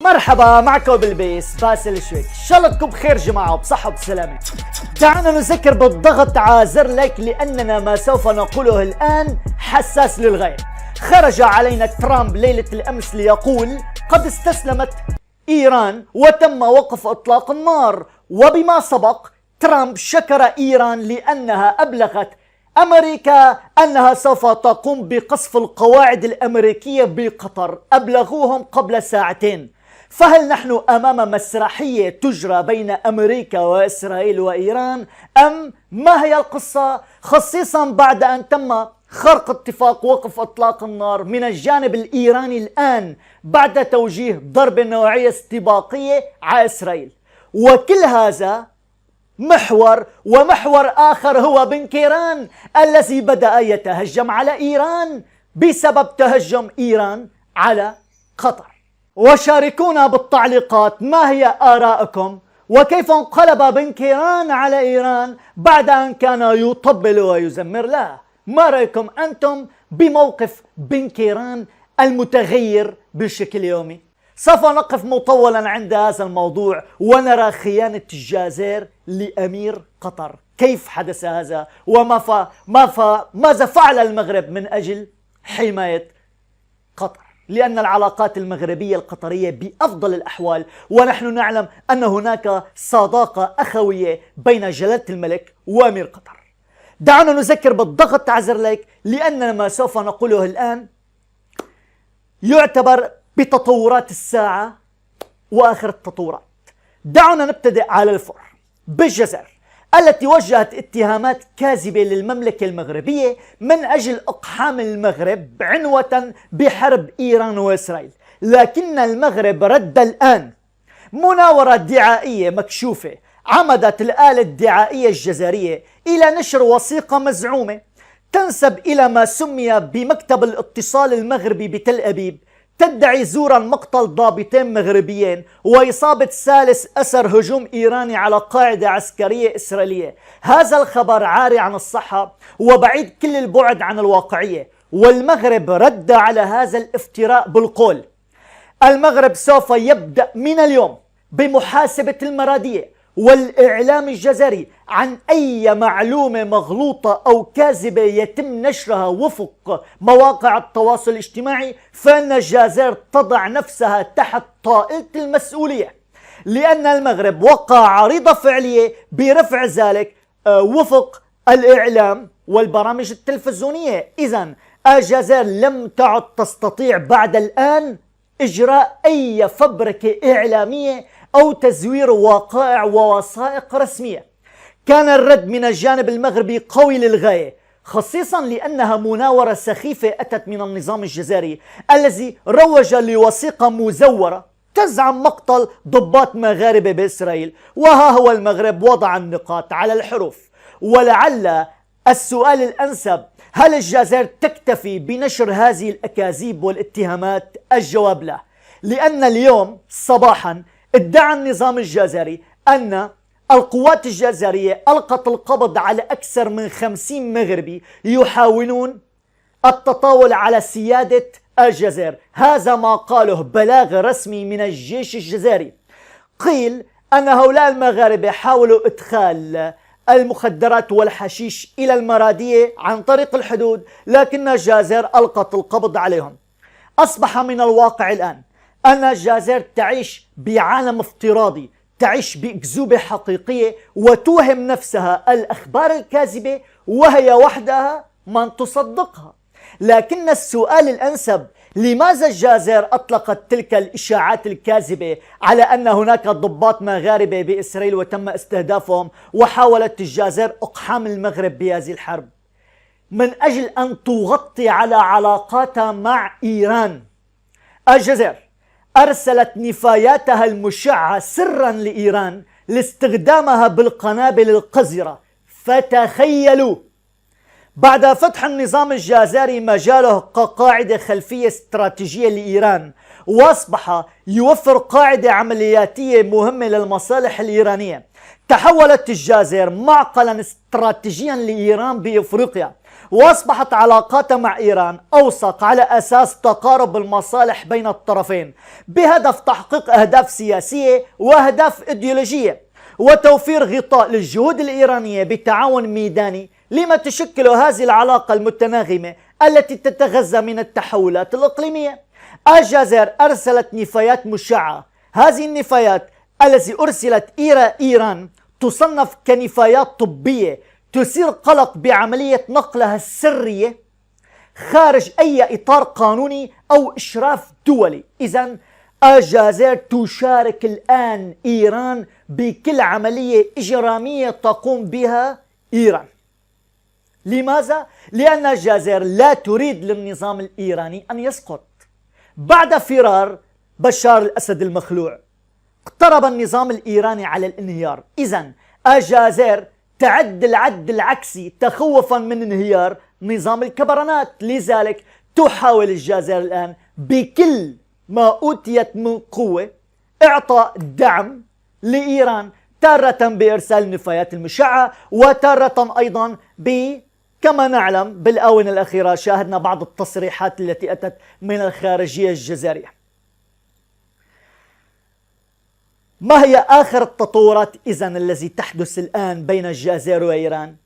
مرحبا معكم بالبيس باسل شويك، ان شاء الله تكون بخير جماعه وبصحه وبسلامه. دعونا نذكر بالضغط على زر لايك لاننا ما سوف نقوله الان حساس للغايه. خرج علينا ترامب ليله الامس ليقول قد استسلمت ايران وتم وقف اطلاق النار، وبما سبق ترامب شكر ايران لانها ابلغت أمريكا أنها سوف تقوم بقصف القواعد الأمريكية بقطر، أبلغوهم قبل ساعتين. فهل نحن أمام مسرحية تجرى بين أمريكا وإسرائيل وإيران أم ما هي القصة؟ خصيصا بعد أن تم خرق اتفاق وقف إطلاق النار من الجانب الإيراني الآن بعد توجيه ضربة نوعية استباقية على إسرائيل. وكل هذا ومحور آخر هو بنكيران الذي بدأ يتهجم على إيران بسبب تهجم إيران على قطر. وشاركونا بالتعليقات ما هي آراءكم، وكيف انقلب بنكيران على إيران بعد أن كان يطبل ويزمر لها. ما رأيكم أنتم بموقف بنكيران المتغير بشكل يومي؟ سوف نقف مطولا عند هذا الموضوع ونرى خيانة الجزائر لأمير قطر. كيف حدث هذا وماذا فعل المغرب من أجل حماية قطر؟ لأن العلاقات المغربية القطرية بأفضل الأحوال، ونحن نعلم أن هناك صداقة أخوية بين جلالة الملك وأمير قطر. دعونا نذكر بالضغط على زر لايك لأننا ما سوف نقوله الآن يعتبر بتطورات الساعة وآخر التطورات. دعونا نبتدئ على الفور بالجزائر التي وجهت اتهامات كاذبة للمملكة المغربية من أجل إقحام المغرب عنوة بحرب إيران وإسرائيل، لكن المغرب رد الآن مناورة دعائية مكشوفة. عمدت الآلة الدعائية الجزائرية إلى نشر وثيقة مزعومة تنسب إلى ما سمي بمكتب الاتصال المغربي بتل أبيب، تدعي زورا مقتل ضابطين مغربيين وإصابة ثالث أثر هجوم إيراني على قاعدة عسكرية إسرائيلية. هذا الخبر عاري عن الصحة وبعيد كل البعد عن الواقعية، والمغرب رد على هذا الافتراء بالقول: المغرب سوف يبدأ من اليوم بمحاسبة المرادية والإعلام الجزائري عن أي معلومة مغلوطة أو كاذبة يتم نشرها وفق مواقع التواصل الاجتماعي، فإن الجزائر تضع نفسها تحت طائلة المسؤولية، لأن المغرب وقع عريضة فعلية برفع ذلك وفق الإعلام والبرامج التلفزيونية. إذن الجزائر لم تعد تستطيع بعد الآن إجراء أي فبركة إعلامية أو تزوير وقائع ووثائق رسمية. كان الرد من الجانب المغربي قوي للغاية، خصيصا لأنها مناورة سخيفة أتت من النظام الجزائري الذي روج لوثيقة مزورة تزعم مقتل ضباط مغاربة بإسرائيل. وها هو المغرب وضع النقاط على الحروف. ولعل السؤال الأنسب: هل الجزائر تكتفي بنشر هذه الأكاذيب والاتهامات؟ الجواب لا، لأن اليوم صباحا ادعى النظام الجزائري أن القوات الجزائرية ألقت القبض على أكثر من 50 مغربي يحاولون التطاول على سيادة الجزائر. هذا ما قاله بلاغ رسمي من الجيش الجزائري. قيل أن هؤلاء المغاربة حاولوا إدخال المخدرات والحشيش إلى المرادية عن طريق الحدود، لكن الجزائر ألقت القبض عليهم. أصبح من الواقع الآن أن الجزائر تعيش بعالم افتراضي، تعيش بأكذوبة حقيقية وتوهم نفسها الأخبار الكاذبة وهي وحدها من تصدقها. لكن السؤال الأنسب: لماذا الجزائر أطلقت تلك الإشاعات الكاذبة على أن هناك ضباط مغاربة بإسرائيل وتم استهدافهم، وحاولت الجزائر إقحام المغرب بهذه الحرب؟ من أجل أن تغطي على علاقاتها مع إيران. الجزائر أرسلت نفاياتها المشعة سرا لإيران لاستخدامها بالقنابل القذرة. فتخيلوا، بعد فتح النظام الجزائري مجاله كقاعدة خلفية استراتيجية لإيران وأصبح يوفر قاعدة عملياتية مهمة للمصالح الإيرانية. تحولت الجزائر معقلا استراتيجيا لإيران بإفريقيا، وأصبحت علاقاتها مع إيران أوثق على أساس تقارب المصالح بين الطرفين بهدف تحقيق أهداف سياسية وأهداف إيديولوجية، وتوفير غطاء للجهود الإيرانية بتعاون ميداني لما تشكله هذه العلاقة المتناغمة التي تتغذى من التحولات الإقليمية. الجزائر أرسلت نفايات مشعة. هذه النفايات التي أرسلت إلى إيران تصنف كنفايات طبية تثير قلق بعملية نقلها السرية خارج أي إطار قانوني أو إشراف دولي. إذن الجزائر تشارك الآن إيران بكل عملية إجرامية تقوم بها إيران. لماذا؟ لأن الجزائر لا تريد للنظام الإيراني أن يسقط. بعد فرار بشار الأسد المخلوع اقترب النظام الإيراني على الانهيار. إذن الجزائر تعد العد العكسي تخوفا من انهيار نظام الكبرنات. لذلك تحاول الجزائر الآن بكل ما أوتيت من قوة إعطاء دعم لإيران، تارة بإرسال النفايات المشعة، وتارة أيضا كما نعلم بالآونة الأخيرة شاهدنا بعض التصريحات التي أتت من الخارجية الجزائرية. ما هي آخر التطورات إذن الذي تحدث الآن بين الجزائر وإيران؟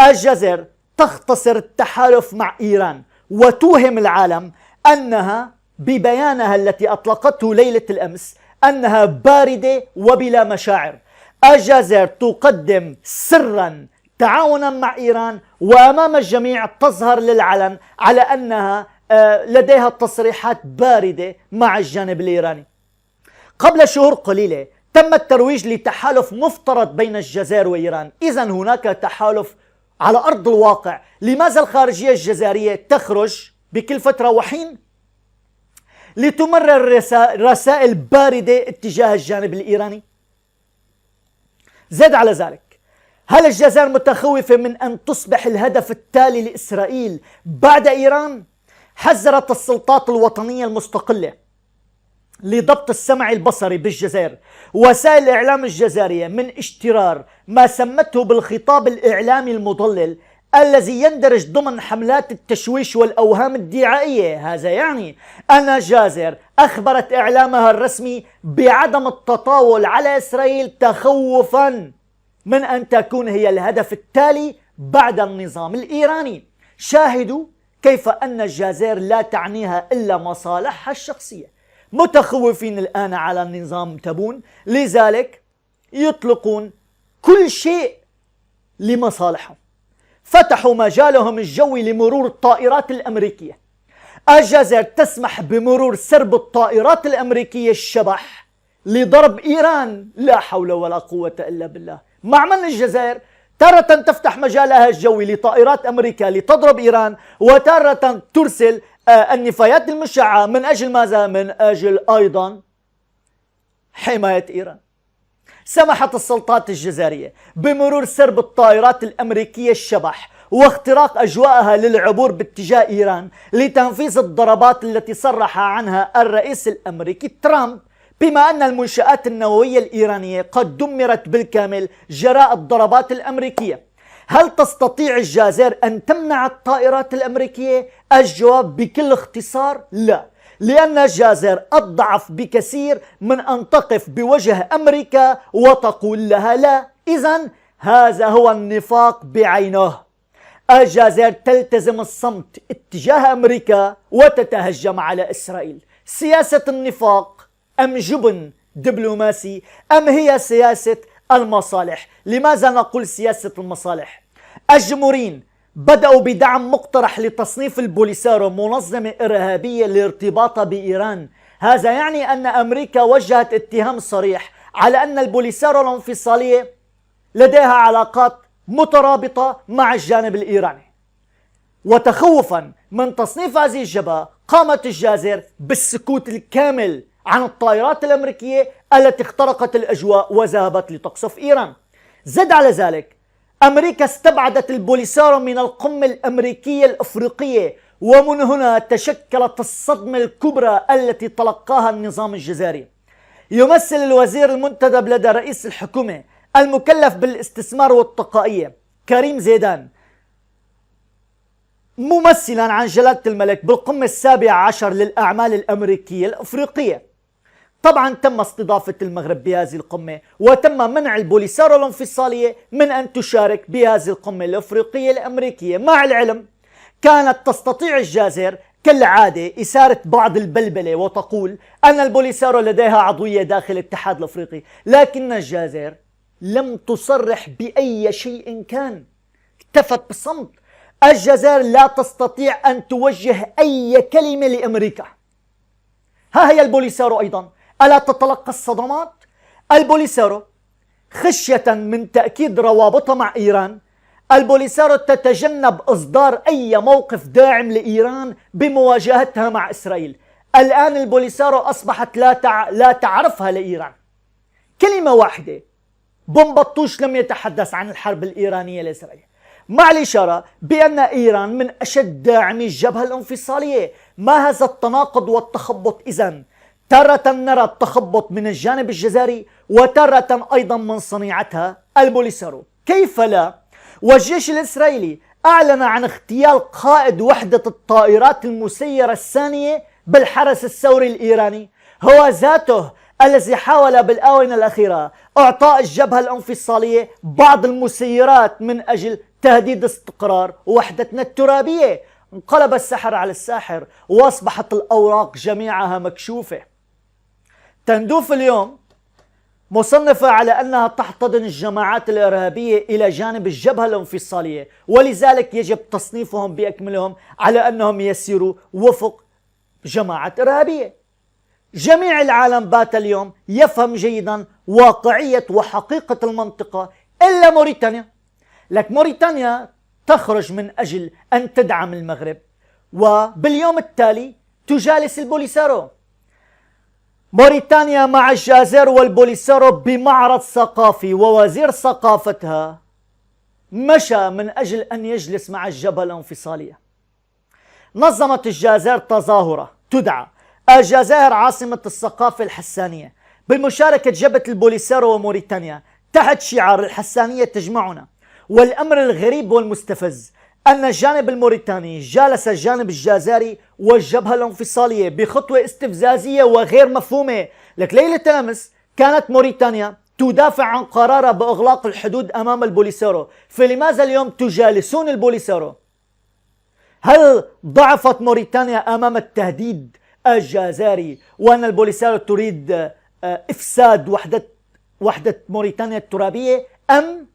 الجزائر تختصر التحالف مع إيران وتوهم العالم أنها ببيانها التي أطلقته ليلة الأمس أنها باردة وبلا مشاعر. الجزائر تقدم سرا تعاونا مع إيران، وأمام الجميع تظهر للعلن على أنها لديها تصريحات باردة مع الجانب الإيراني. قبل شهور قليلة تم الترويج لتحالف مفترض بين الجزائر وإيران. إذن هناك تحالف على أرض الواقع. لماذا الخارجية الجزائرية تخرج بكل فترة وحين لتمرر رسائل باردة اتجاه الجانب الإيراني؟ زاد على ذلك، هل الجزائر متخوفة من أن تصبح الهدف التالي لإسرائيل بعد إيران؟ حذرت السلطات الوطنية المستقلة لضبط السمع البصري بالجزائر وسائل الإعلام الجزائرية من اشترار ما سمته بالخطاب الإعلامي المضلل الذي يندرج ضمن حملات التشويش والأوهام الدعائية. هذا يعني أن الجزائر أخبرت إعلامها الرسمي بعدم التطاول على إسرائيل تخوفا من أن تكون هي الهدف التالي بعد النظام الإيراني. شاهدوا كيف أن الجزائر لا تعنيها إلا مصالحها الشخصية. متخوفين الآن على النظام تبون، لذلك يطلقون كل شيء لمصالحهم. فتحوا مجالهم الجوي لمرور الطائرات الأمريكية. الجزائر تسمح بمرور سرب الطائرات الأمريكية الشبح لضرب إيران. لا حول ولا قوة إلا بالله. مع من الجزائر تارة تفتح مجالها الجوي لطائرات أمريكا لتضرب إيران، وتارة ترسل النفايات المشعة. من أجل ماذا؟ من أجل أيضا حماية إيران. سمحت السلطات الجزائرية بمرور سرب الطائرات الأمريكية الشبح واختراق أجواءها للعبور باتجاه إيران لتنفيذ الضربات التي صرح عنها الرئيس الأمريكي ترامب، بما أن المنشآت النووية الإيرانية قد دمرت بالكامل جراء الضربات الأمريكية. هل تستطيع الجزائر أن تمنع الطائرات الأمريكية؟ الجواب بكل اختصار لا، لأن الجزائر أضعف بكثير من أن تقف بوجه أمريكا وتقول لها لا. إذن هذا هو النفاق بعينه. الجزائر تلتزم الصمت اتجاه أمريكا وتتهجم على إسرائيل. سياسة النفاق أم جبن دبلوماسي أم هي سياسة المصالح؟ لماذا نقول سياسة المصالح؟ الجمهوريين بدأوا بدعم مقترح لتصنيف البوليسارو منظمة إرهابية لارتباطها بإيران. هذا يعني أن أمريكا وجهت اتهام صريح على أن البوليسارو الانفصالية لديها علاقات مترابطة مع الجانب الإيراني. وتخوفا من تصنيف هذه الجبهة قامت الجزائر بالسكوت الكامل عن الطائرات الأمريكية التي اخترقت الأجواء وذهبت لتقصف إيران. زد على ذلك، أمريكا استبعدت البوليسارو من القمة الأمريكية الأفريقية ومن هنا تشكلت الصدمة الكبرى التي تلقاها النظام الجزائري. يمثل الوزير المنتدب لدى رئيس الحكومة المكلف بالاستثمار والتقائية كريم زيدان ممثلا عن جلالة الملك بالقمة 17 للأعمال الأمريكية الأفريقية. طبعا تم استضافة المغرب بهذه القمة، وتم منع البوليسارو الانفصالية من أن تشارك بهذه القمة الأفريقية الأمريكية. مع العلم كانت تستطيع الجزائر كالعادة إثارة بعض البلبلة وتقول أن البوليسارو لديها عضوية داخل الاتحاد الأفريقي، لكن الجزائر لم تصرح بأي شيء كان، اكتفت بصمت. الجزائر لا تستطيع أن توجه أي كلمة لأمريكا. ها هي البوليسارو أيضا، ألا تتلقى الصدمات؟ البوليسارو خشية من تأكيد روابطها مع إيران، البوليسارو تتجنب إصدار أي موقف داعم لإيران بمواجهتها مع إسرائيل. الآن البوليسارو أصبحت لا تعرفها لإيران. كلمة واحدة، بومبطوش لم يتحدث عن الحرب الإيرانية لإسرائيل، مع الإشارة بأن إيران من أشد داعمي الجبهة الانفصالية. ما هذا التناقض والتخبط إذن؟ تارة نرى التخبط من الجانب الجزائري، وتارة أيضا من صنيعتها البوليسارو. كيف لا؟ والجيش الإسرائيلي أعلن عن اغتيال قائد وحدة الطائرات المسيرة الثانية بالحرس الثوري الإيراني، هو ذاته الذي حاول بالآونة الأخيرة إعطاء الجبهة الانفصالية بعض المسيرات من أجل تهديد استقرار وحدتنا الترابية. انقلب السحر على الساحر وأصبحت الأوراق جميعها مكشوفة. تندوف اليوم مصنفة على أنها تحتضن الجماعات الإرهابية إلى جانب الجبهة الانفصالية، ولذلك يجب تصنيفهم بأكملهم على أنهم يسيروا وفق جماعات إرهابية. جميع العالم بات اليوم يفهم جيدا واقعية وحقيقة المنطقة إلا موريتانيا. لك موريتانيا تخرج من أجل أن تدعم المغرب، وباليوم التالي تجالس البوليسارو. موريتانيا مع الجزائر والبوليسارو بمعرض ثقافي، ووزير ثقافتها مشى من أجل أن يجلس مع الجبهة الانفصالية. نظمت الجزائر تظاهرة تدعى الجزائر عاصمة الثقافة الحسانية بمشاركة جبهة البوليسارو وموريتانيا تحت شعار الحسانية تجمعنا. والأمر الغريب والمستفز أن الجانب الموريتاني جالس الجانب الجزائري والجبهة الانفصالية بخطوة استفزازية وغير مفهومة. لك ليلة الأمس كانت موريتانيا تدافع عن قرارها بإغلاق الحدود أمام البوليسارو، فلماذا اليوم تجالسون البوليسارو؟ هل ضعفت موريتانيا أمام التهديد الجزائري وأن البوليسارو تريد إفساد وحدة موريتانيا الترابية، أم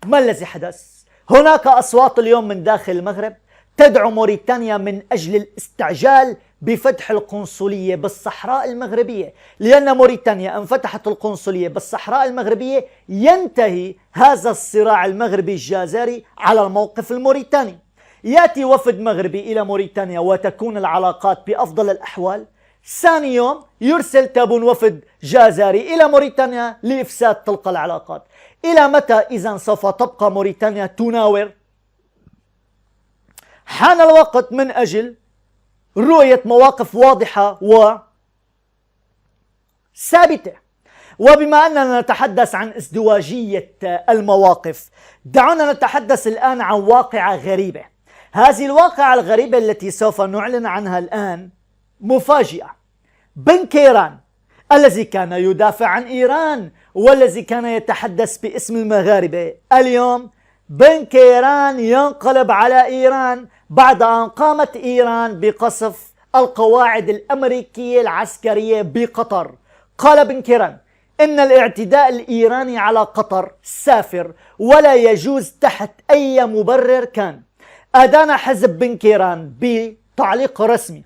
ما الذي حدث؟ هناك أصوات اليوم من داخل المغرب تدعو موريتانيا من أجل الاستعجال بفتح القنصلية بالصحراء المغربية، لأن موريتانيا إن فتحت القنصلية بالصحراء المغربية ينتهي هذا الصراع المغربي الجزائري على الموقف الموريتاني. يأتي وفد مغربي إلى موريتانيا وتكون العلاقات بأفضل الأحوال، ثاني يوم يرسل تابون وفد جزائري إلى موريتانيا لإفساد تلك العلاقات. إلى متى إذن سوف تبقى موريتانيا تناور؟ حان الوقت من أجل رؤية مواقف واضحة وثابتة. وبما أننا نتحدث عن ازدواجية المواقف، دعونا نتحدث الآن عن واقعة غريبة. هذه الواقعة الغريبة التي سوف نعلن عنها الآن مفاجئة. بن كيران الذي كان يدافع عن إيران والذي كان يتحدث باسم المغاربة، اليوم بن كيران ينقلب على إيران بعد أن قامت إيران بقصف القواعد الأمريكية العسكرية بقطر. قال بن كيران إن الاعتداء الإيراني على قطر سافر ولا يجوز تحت أي مبرر كان. أدان حزب بن كيران بتعليق رسمي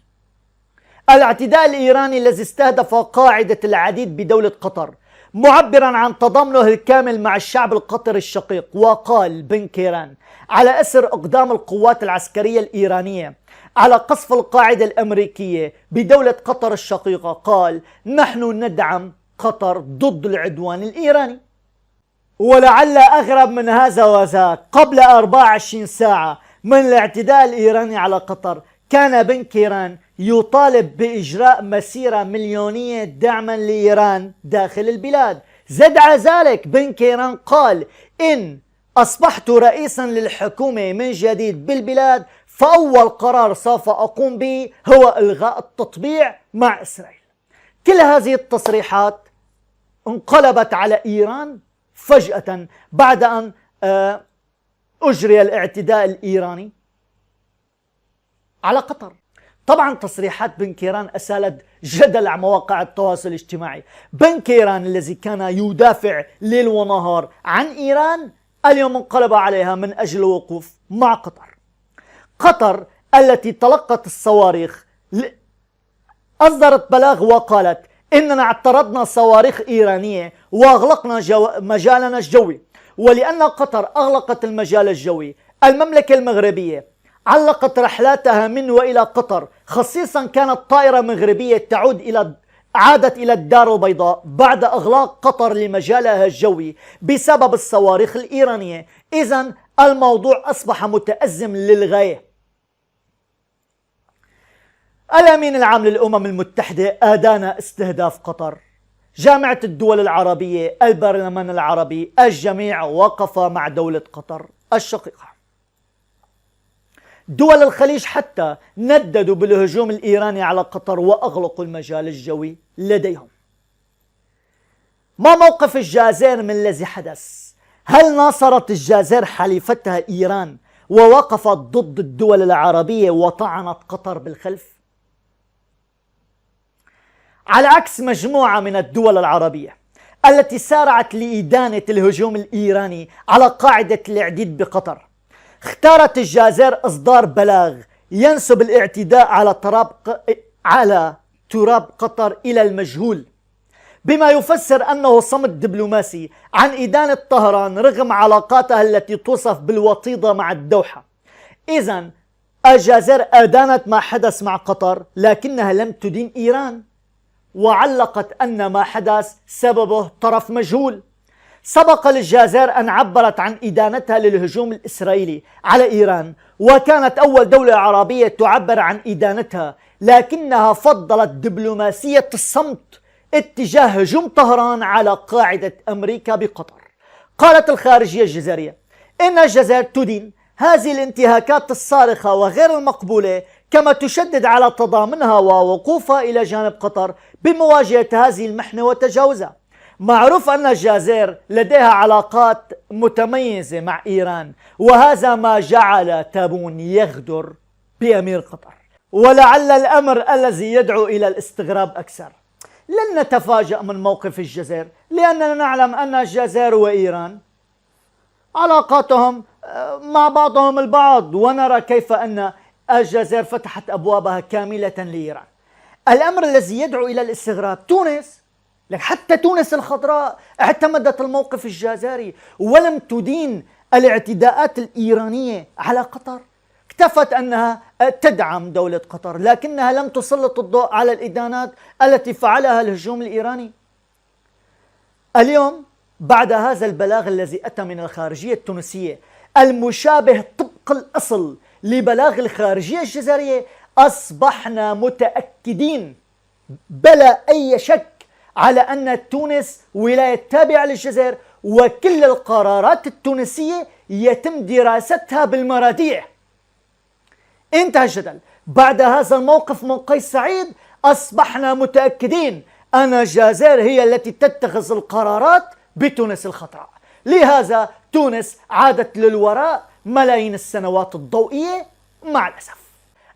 الاعتداء الإيراني الذي استهدف قاعدة العديد بدولة قطر، معبرا عن تضامنه الكامل مع الشعب القطري الشقيق. وقال بن كيران على أثر إقدام القوات العسكرية الإيرانية على قصف القاعدة الأمريكية بدولة قطر الشقيقة، قال نحن ندعم قطر ضد العدوان الإيراني. ولعل أغرب من هذا وذاك، قبل 24 ساعة من الاعتداء الإيراني على قطر، كان بن كيران يطالب بإجراء مسيرة مليونية دعما لإيران داخل البلاد. زد على ذلك بن كيران قال: إن أصبحت رئيسا للحكومة من جديد بالبلاد، فأول قرار سوف أقوم به هو إلغاء التطبيع مع إسرائيل. كل هذه التصريحات انقلبت على إيران فجأة بعد أن أجري الاعتداء الإيراني على قطر. طبعا تصريحات بن كيران أسالت جدل على مواقع التواصل الاجتماعي. بن كيران الذي كان يدافع ليل ونهار عن إيران اليوم انقلب عليها من أجل الوقوف مع قطر. قطر التي تلقت الصواريخ أصدرت بلاغ وقالت: إننا اعترضنا صواريخ إيرانية وأغلقنا مجالنا الجوي. ولأن قطر أغلقت المجال الجوي، المملكة المغربية علقت رحلاتها من وإلى قطر، خصيصا كانت طائرة مغربية عادت إلى الدار البيضاء بعد إغلاق قطر لمجالها الجوي بسبب الصواريخ الإيرانية. إذن الموضوع أصبح متأزم للغاية. الأمين العام للأمم المتحدة أدان استهداف قطر. جامعة الدول العربية، البرلمان العربي، الجميع وقف مع دولة قطر الشقيقة. دول الخليج حتى نددوا بالهجوم الإيراني على قطر وأغلقوا المجال الجوي لديهم. ما موقف الجزائر من الذي حدث؟ هل ناصرت الجزائر حليفتها إيران ووقفت ضد الدول العربية وطعنت قطر بالخلف؟ على عكس مجموعة من الدول العربية التي سارعت لإدانة الهجوم الإيراني على قاعدة الإعداد بقطر، اختارت الجزائر إصدار بلاغ ينسب الاعتداء على تراب قطر إلى المجهول، بما يفسر أنه صمت دبلوماسي عن إدانة طهران رغم علاقاتها التي توصف بالوطيدة مع الدوحة. إذن الجزائر أدانت ما حدث مع قطر لكنها لم تدين إيران، وعلقت أن ما حدث سببه طرف مجهول. سبق للجزائر أن عبرت عن إدانتها للهجوم الإسرائيلي على إيران، وكانت أول دولة عربية تعبر عن إدانتها، لكنها فضلت دبلوماسية الصمت اتجاه هجوم طهران على قاعدة أمريكا بقطر. قالت الخارجية الجزائرية إن الجزائر تدين هذه الانتهاكات الصارخة وغير المقبولة، كما تشدد على تضامنها ووقوفها إلى جانب قطر بمواجهة هذه المحنة وتجاوزها. معروف أن الجزائر لديها علاقات متميزة مع إيران، وهذا ما جعل تابون يغدر بأمير قطر، ولعل الأمر الذي يدعو إلى الاستغراب أكثر. لن نتفاجأ من موقف الجزائر، لأننا نعلم أن الجزائر وإيران علاقاتهم مع بعضهم البعض، ونرى كيف أن الجزائر فتحت أبوابها كاملة لإيران. الأمر الذي يدعو إلى الاستغراب تونس، حتى تونس الخضراء اعتمدت الموقف الجزائري ولم تدين الاعتداءات الإيرانية على قطر، اكتفت أنها تدعم دولة قطر لكنها لم تسلط الضوء على الإدانات التي فعلها الهجوم الإيراني. اليوم بعد هذا البلاغ الذي أتى من الخارجية التونسية المشابه طبق الأصل لبلاغ الخارجية الجزائرية، أصبحنا متأكدين بلا أي شك على أن تونس ولاية تابعة للجزائر، وكل القرارات التونسية يتم دراستها بالمراديع. انتهى الجدل. بعد هذا الموقف من قيس سعيد أصبحنا متأكدين أن الجزائر هي التي تتخذ القرارات بتونس الخضراء. لهذا تونس عادت للوراء ملايين السنوات الضوئية مع الأسف.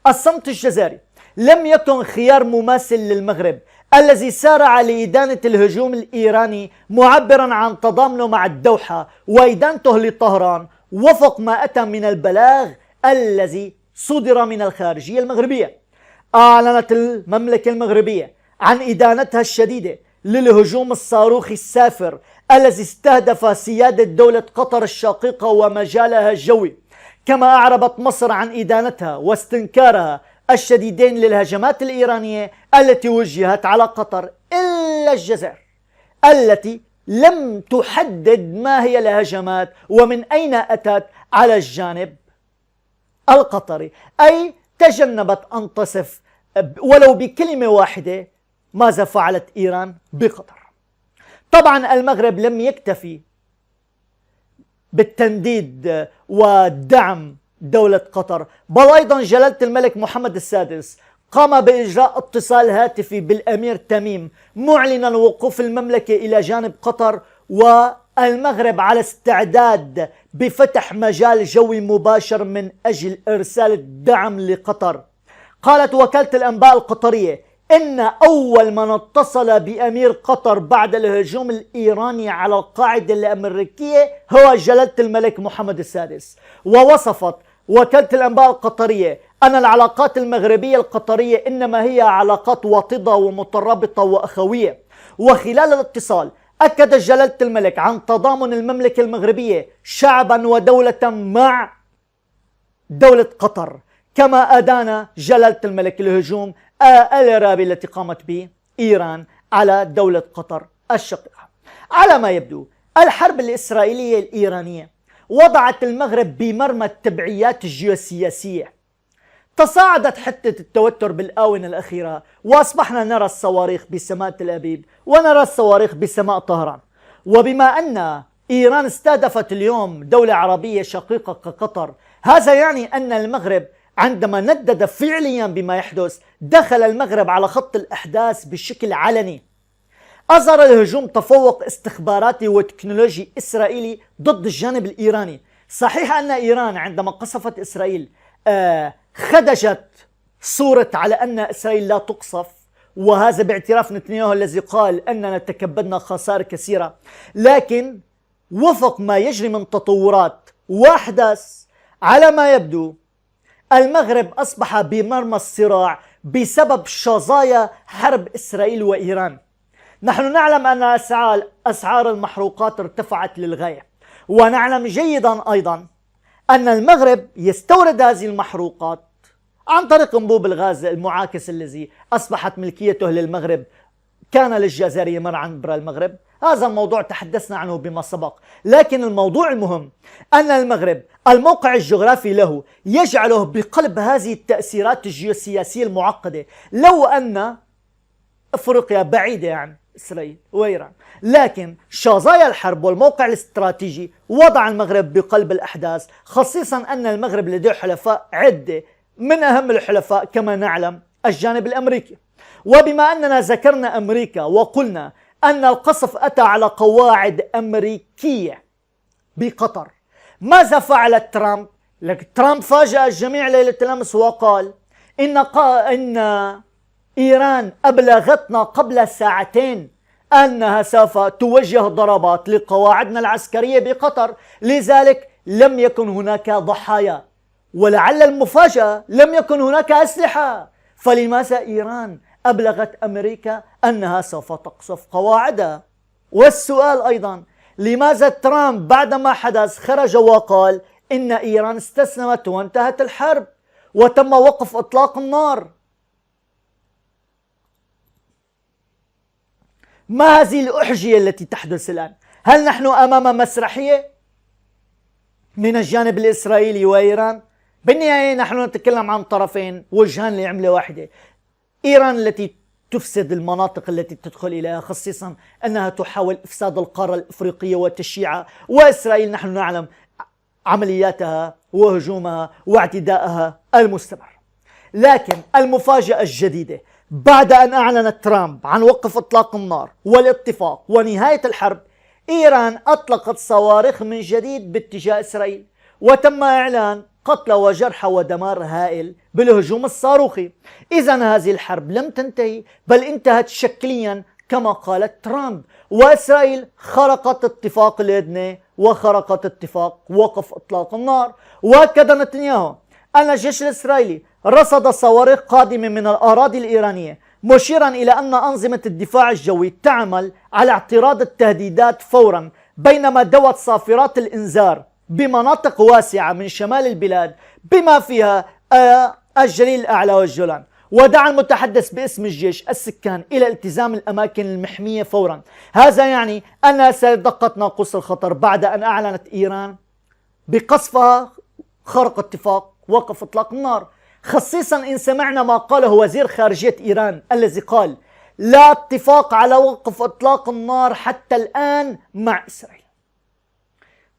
الصمت الجزائري لم يكن خيار مماثل للمغرب الذي سارع لإدانة الهجوم الإيراني معبرا عن تضامنه مع الدوحة وإدانته لطهران وفق ما أتى من البلاغ الذي صدر من الخارجية المغربية. أعلنت المملكة المغربية عن إدانتها الشديدة للهجوم الصاروخي السافر الذي استهدف سيادة دولة قطر الشقيقة ومجالها الجوي، كما أعربت مصر عن إدانتها واستنكارها الشديدين للهجمات الإيرانية التي وجهت على قطر، إلا الجزائر التي لم تحدد ما هي الهجمات ومن أين أتت على الجانب القطري، أي تجنبت أن تصف ولو بكلمة واحدة ماذا فعلت إيران بقطر. طبعا المغرب لم يكتفي بالتنديد ودعم دولة قطر، بل أيضا جلالة الملك محمد السادس قام بإجراء اتصال هاتفي بالأمير تميم معلنا وقوف المملكة إلى جانب قطر، والمغرب على استعداد بفتح مجال جوي مباشر من أجل إرسال الدعم لقطر. قالت وكالة الأنباء القطرية إن أول من اتصل بأمير قطر بعد الهجوم الإيراني على القاعدة الأمريكية هو جلالة الملك محمد السادس. ووصفت وكالة الأنباء القطرية أن العلاقات المغربية القطرية إنما هي علاقات واطدة ومترابطة وأخوية. وخلال الاتصال أكد جلالة الملك عن تضامن المملكة المغربية شعبا ودولة مع دولة قطر، كما أدان جلالة الملك الهجوم الإرهابي التي قامت به إيران على دولة قطر الشقيقة. على ما يبدو الحرب الإسرائيلية الإيرانية وضعت المغرب بمرمى التبعيات الجيوسياسية. تصاعدت حدة التوتر بالآونة الأخيرة، وأصبحنا نرى الصواريخ بسماء تل أبيب ونرى الصواريخ بسماء طهران. وبما أن إيران استهدفت اليوم دولة عربية شقيقة كقطر، هذا يعني أن المغرب عندما ندد فعليا بما يحدث دخل المغرب على خط الأحداث بشكل علني. أظهر الهجوم تفوق استخباراتي وتكنولوجي إسرائيلي ضد الجانب الإيراني. صحيح أن إيران عندما قصفت إسرائيل خدجت صورة على أن إسرائيل لا تقصف، وهذا باعتراف نتنياهو الذي قال أننا تكبدنا خسائر كثيرة، لكن وفق ما يجري من تطورات وأحداث على ما يبدو المغرب أصبح بمرمى الصراع بسبب شظايا حرب إسرائيل وإيران. نحن نعلم أن أسعار المحروقات ارتفعت للغاية، ونعلم جيدا أيضا أن المغرب يستورد هذه المحروقات عن طريق أنبوب الغاز المعاكس الذي أصبحت ملكيته للمغرب كان للجزائر يمر عبر المغرب. هذا الموضوع تحدثنا عنه بما سبق، لكن الموضوع المهم أن المغرب الموقع الجغرافي له يجعله بقلب هذه التأثيرات الجيوسياسية المعقدة. لو أن أفريقيا بعيدة عن إسرائيل وإيران، لكن شظايا الحرب والموقع الاستراتيجي وضع المغرب بقلب الأحداث، خصيصا أن المغرب لديه حلفاء عدة، من أهم الحلفاء كما نعلم الجانب الأمريكي. وبما أننا ذكرنا أمريكا وقلنا أن القصف أتى على قواعد أمريكية بقطر، ماذا فعل ترامب؟ ترامب فاجأ الجميع ليلة الأمس وقال إن إيران أبلغتنا قبل ساعتين أنها سوف توجه ضربات لقواعدنا العسكرية بقطر، لذلك لم يكن هناك ضحايا، ولعل المفاجأة لم يكن هناك أسلحة. فلماذا إيران أبلغت أمريكا أنها سوف تقصف قواعدها؟ والسؤال أيضا لماذا ترامب بعدما حدث خرج وقال إن إيران استسلمت وانتهت الحرب وتم وقف إطلاق النار؟ ما هذه الأحجية التي تحدث الآن؟ هل نحن أمام مسرحية من الجانب الإسرائيلي وإيران؟ بالنهاية نحن نتكلم عن طرفين وجهان لعملة واحدة. إيران التي تفسد المناطق التي تدخل إليها، خصيصا أنها تحاول إفساد القارة الإفريقية وتشييعها، وإسرائيل نحن نعلم عملياتها وهجومها واعتدائها المستمر. لكن المفاجأة الجديدة بعد أن أعلن ترامب عن وقف إطلاق النار والاتفاق ونهاية الحرب، إيران أطلقت صواريخ من جديد باتجاه إسرائيل، وتم إعلان قتلى وجرحى ودمار هائل بالهجوم الصاروخي. إذن هذه الحرب لم تنتهي، بل انتهت شكليا كما قالت ترامب، وإسرائيل خرقت اتفاق الهدنة وخرقت اتفاق وقف إطلاق النار. وأكد نتنياهو أن الجيش الإسرائيلي رصد صواريخ قادمة من الأراضي الإيرانية، مشيرا إلى أن أنظمة الدفاع الجوي تعمل على اعتراض التهديدات فورا، بينما دوت صافرات الإنذار بمناطق واسعة من شمال البلاد بما فيها الجليل الأعلى والجولان. ودعا المتحدث باسم الجيش السكان إلى التزام الأماكن المحمية فورا. هذا يعني أنها سيدقت ناقوس الخطر بعد أن أعلنت إيران بقصفها خرق اتفاق وقف إطلاق النار، خصيصا إن سمعنا ما قاله وزير خارجية إيران الذي قال لا اتفاق على وقف إطلاق النار حتى الآن مع إسرائيل.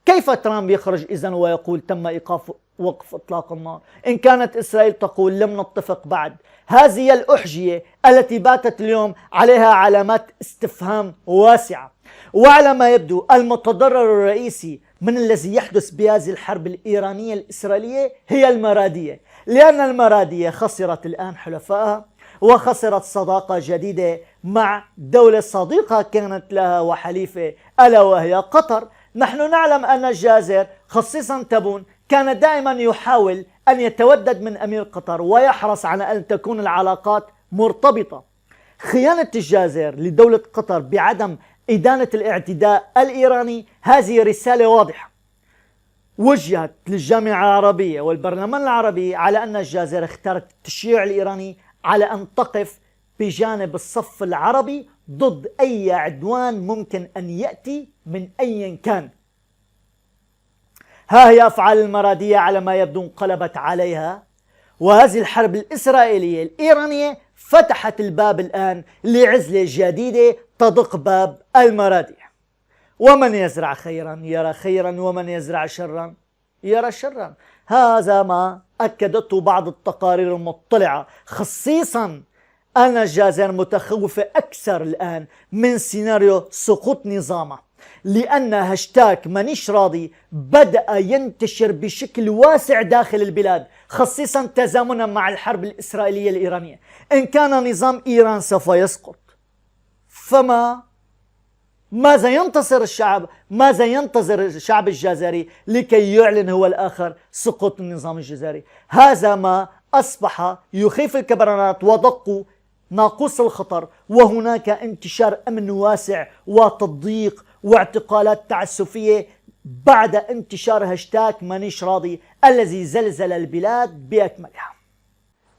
كيف ترامب يخرج إذن ويقول تم إيقاف وقف إطلاق النار إن كانت إسرائيل تقول لم نتفق بعد؟ هذه الأحجية التي باتت اليوم عليها علامات استفهام واسعة. وعلى ما يبدو المتضرر الرئيسي من الذي يحدث بهذه الحرب الإيرانية الإسرائيلية هي المرادية، لأن المرادية خسرت الآن حلفائها وخسرت صداقة جديدة مع دولة صديقة كانت لها وحليفة ألا وهي قطر. نحن نعلم أن الجزائر خصيصا تبون كان دائما يحاول أن يتودد من أمير قطر ويحرص على أن تكون العلاقات مرتبطة. خيانة الجزائر لدولة قطر بعدم إدانة الاعتداء الإيراني هذه رسالة واضحة وجهت للجامعة العربية والبرلمان العربي على أن الجزائر اختارت التشييع الإيراني على أن تقف بجانب الصف العربي ضد أي عدوان ممكن أن يأتي من أي كان. ها هي أفعال المرادية على ما يبدو انقلبت عليها، وهذه الحرب الإسرائيلية الإيرانية فتحت الباب الآن لعزلة جديدة تدق باب المرادية. ومن يزرع خيرا يرى خيرا ومن يزرع شرا يرى شرا. هذا ما أكدته بعض التقارير المطلعة، خصيصا أن الجزائر متخوفة أكثر الآن من سيناريو سقوط نظامه، لأن هاشتاج مانيش راضي بدأ ينتشر بشكل واسع داخل البلاد، خصيصا تزامنا مع الحرب الإسرائيلية الإيرانية. إن كان نظام إيران سوف يسقط ماذا ينتصر الشعب؟ ماذا ينتظر الشعب الجزائري لكي يعلن هو الآخر سقوط النظام الجزائري؟ هذا ما أصبح يخيف الكبرانات ودقوا ناقوس الخطر، وهناك انتشار أمن واسع وتضييق واعتقالات تعسفية بعد انتشار هاشتاج مانيش راضي الذي زلزل البلاد بأكملها.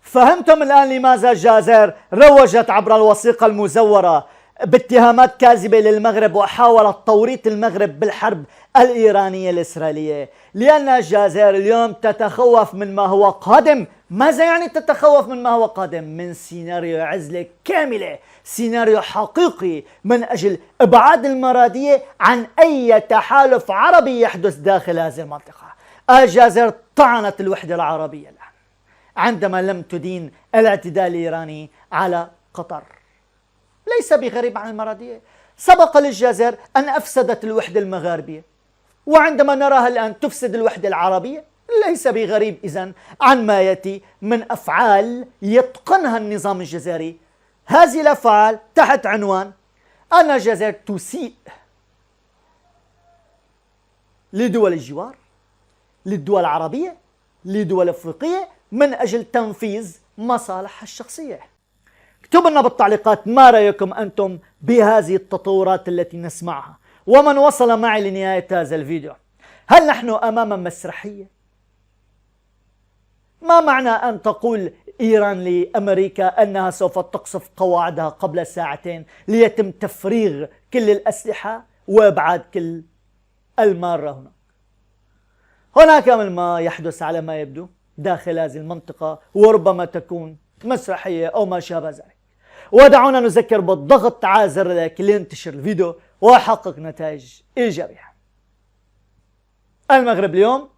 فهمتم الآن لماذا الجزائر روجت عبر الوثيقة المزورة باتهامات كاذبة للمغرب وحاولت توريط المغرب بالحرب الإيرانية الإسرائيلية؟ لأن الجزائر اليوم تتخوف من ما هو قادم. ماذا يعني تتخوف من ما هو قادم؟ من سيناريو عزلة كاملة، سيناريو حقيقي من أجل إبعاد المرادية عن أي تحالف عربي يحدث داخل هذه المنطقة. الجزائر طعنت الوحدة العربية الآن عندما لم تدين الاعتداء الإيراني على قطر. ليس بغريب عن المرادية، سبق للجزائر أن أفسدت الوحدة المغاربية، وعندما نراها الآن تفسد الوحدة العربية ليس بغريب إذن عن ما يأتي من أفعال يتقنها النظام الجزائري. هذه الأفعال تحت عنوان أن الجزائر تسيء لدول الجوار، للدول العربية، لدول أفريقية من أجل تنفيذ مصالحها الشخصية. اكتبوا لنا بالتعليقات ما رأيكم أنتم بهذه التطورات التي نسمعها. ومن وصل معي لنهاية هذا الفيديو، هل نحن أمام مسرحية؟ ما معنى أن تقول إيران لأمريكا أنها سوف تقصف قواعدها قبل ساعتين ليتم تفريغ كل الأسلحة وإبعاد كل المارة هناك من ما يحدث على ما يبدو داخل هذه المنطقة، وربما تكون مسرحية أو ما شابه ذلك. ودعونا نذكر بالضغط على زر لايك لينتشر الفيديو ويحقق نتائج إيجابية. المغرب اليوم